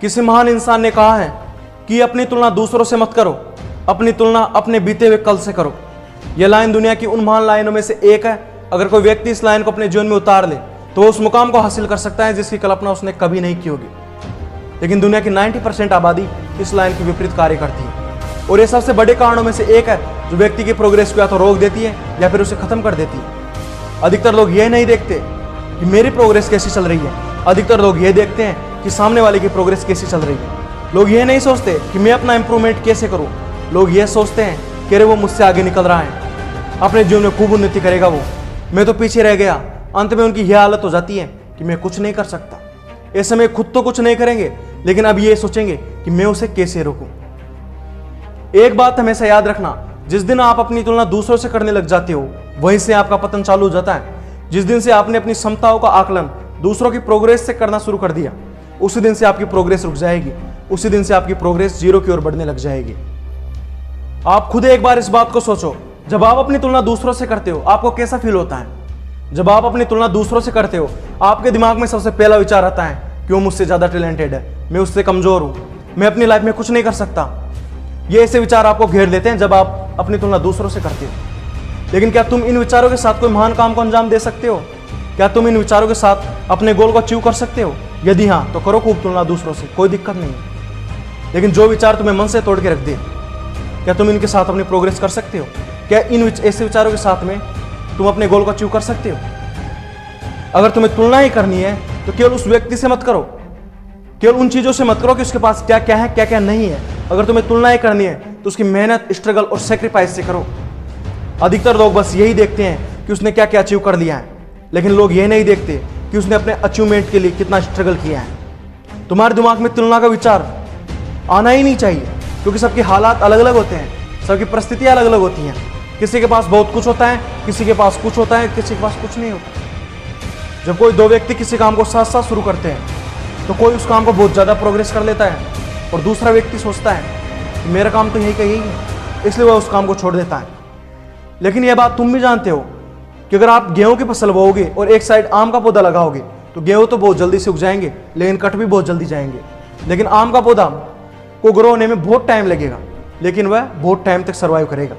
किसी महान इंसान ने कहा है कि अपनी तुलना दूसरों से मत करो, अपनी तुलना अपने बीते हुए कल से करो। यह लाइन दुनिया की उन महान लाइनों में से एक है। अगर कोई व्यक्ति इस लाइन को अपने जीवन में उतार ले तो वो उस मुकाम को हासिल कर सकता है जिसकी कल्पना उसने कभी नहीं की होगी। लेकिन दुनिया की 90% आबादी इस लाइन के विपरीत कार्य करती है, और ये सबसे बड़े कारणों में से एक है जो व्यक्ति की प्रोग्रेस को या तो रोक देती है या फिर उसे खत्म कर देती है। अधिकतर लोग ये नहीं देखते कि मेरी प्रोग्रेस कैसी चल रही है, अधिकतर लोग ये देखते हैं कि सामने वाले की प्रोग्रेस कैसी चल रही है। लोग ये नहीं सोचते कि मैं अपना इंप्रूवमेंट कैसे करूं, लोग ये सोचते हैं कि अरे वो मुझसे आगे निकल रहा है, अपने जीवन में खूब उन्नति करेगा वो, मैं तो पीछे रह गया। अंत में उनकी यह हालत हो जाती है कि मैं कुछ नहीं कर सकता। ऐसे में खुद तो कुछ नहीं करेंगे, लेकिन अब ये सोचेंगे कि मैं उसे कैसे रोकूं। एक बात हमेशा याद रखना, जिस दिन आप अपनी तुलना दूसरों से करने लग जाते हो वहीं से आपका पतन चालू हो जाता है। जिस दिन से आपने अपनी क्षमताओं का आकलन दूसरों की प्रोग्रेस से करना शुरू कर दिया, उसी दिन से आपकी प्रोग्रेस रुक जाएगी, उसी दिन से आपकी प्रोग्रेस जीरो की ओर बढ़ने लग जाएगी। आप खुद एक बार इस बात को सोचो, जब आप अपनी तुलना दूसरों से करते हो आपको कैसा फील होता है? जब आप अपनी तुलना दूसरों से करते हो आपके दिमाग में सबसे पहला विचार आता है कि वो मुझसे ज्यादा टैलेंटेड है, मैं उससे कमजोर हूं, मैं अपनी लाइफ में कुछ नहीं कर सकता। ये ऐसे विचार आपको घेर लेते हैं जब आप अपनी तुलना दूसरों से करते हो। लेकिन क्या तुम इन विचारों के साथ कोई महान काम को अंजाम दे सकते हो? क्या तुम इन विचारों के साथ अपने गोल को अचीव कर सकते हो? यदि हाँ तो करो खूब तुलना दूसरों से, कोई दिक्कत नहीं है। लेकिन जो विचार तुम्हें मन से तोड़ के रख दे, क्या तुम इनके साथ अपनी प्रोग्रेस कर सकते हो? क्या इन ऐसे विचारों के साथ में तुम अपने गोल को अचीव कर सकते हो? अगर तुम्हें तुलना ही करनी है तो केवल उस व्यक्ति से मत करो, केवल उन चीजों से मत करो कि उसके पास क्या क्या है क्या क्या नहीं है। अगर तुम्हें तुलना ही करनी है तो उसकी मेहनत, स्ट्रगल और सेक्रीफाइस से करो। अधिकतर लोग बस यही देखते हैं कि उसने क्या क्या अचीव कर लिया है, लेकिन लोग ये नहीं देखते कि उसने अपने अचीवमेंट के लिए कितना स्ट्रगल किया है। तुम्हारे दिमाग में तुलना का विचार आना ही नहीं चाहिए, क्योंकि सबके हालात अलग अलग होते हैं, सबकी परिस्थितियां अलग अलग होती हैं। किसी के पास बहुत कुछ होता है, किसी के पास कुछ होता है, किसी के पास कुछ नहीं होता। जब कोई दो व्यक्ति किसी काम को साथ साथ शुरू करते हैं तो कोई उस काम को बहुत ज़्यादा प्रोग्रेस कर लेता है और दूसरा व्यक्ति सोचता है कि मेरा काम तो यही का यही है, इसलिए वह उस काम को छोड़ देता है। लेकिन यह बात तुम भी जानते हो कि अगर आप गेहूं की फसल बोओगे और एक साइड आम का पौधा लगाओगे तो गेहूं तो बहुत जल्दी से उग जाएंगे, लेकिन कट भी बहुत जल्दी जाएंगे। लेकिन आम का पौधा को ग्रो होने में बहुत टाइम लगेगा, लेकिन वह बहुत टाइम तक सर्वाइव करेगा।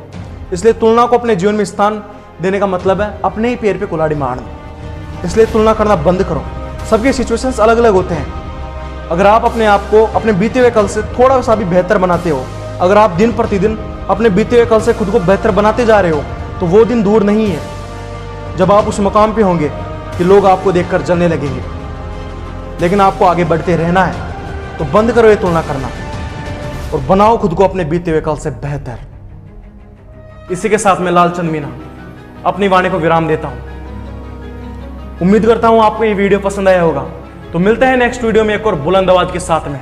इसलिए तुलना को अपने जीवन में स्थान देने का मतलब है अपने ही पैर पे कुल्हाड़ी मारना। इसलिए तुलना करना बंद करो। सबके सिचुएशंस अलग अलग होते हैं। अगर आप अपने आप को अपने बीते हुए कल से थोड़ा सा भी बेहतर बनाते हो, अगर आप दिन प्रतिदिन अपने बीते हुए कल से खुद को बेहतर बनाते जा रहे हो, तो वो दिन दूर नहीं है जब आप उस मुकाम पे होंगे कि लोग आपको देखकर जलने लगेंगे। लेकिन आपको आगे बढ़ते रहना है, तो बंद करो ये तुलना करना और बनाओ खुद को अपने बीते हुए कल से बेहतर। इसी के साथ मैं लालचंद मीना अपनी वाणी को विराम देता हूं। उम्मीद करता हूं आपको ये वीडियो पसंद आया होगा। तो मिलते हैं नेक्स्ट वीडियो में एक और बुलंद आवाज के साथ में।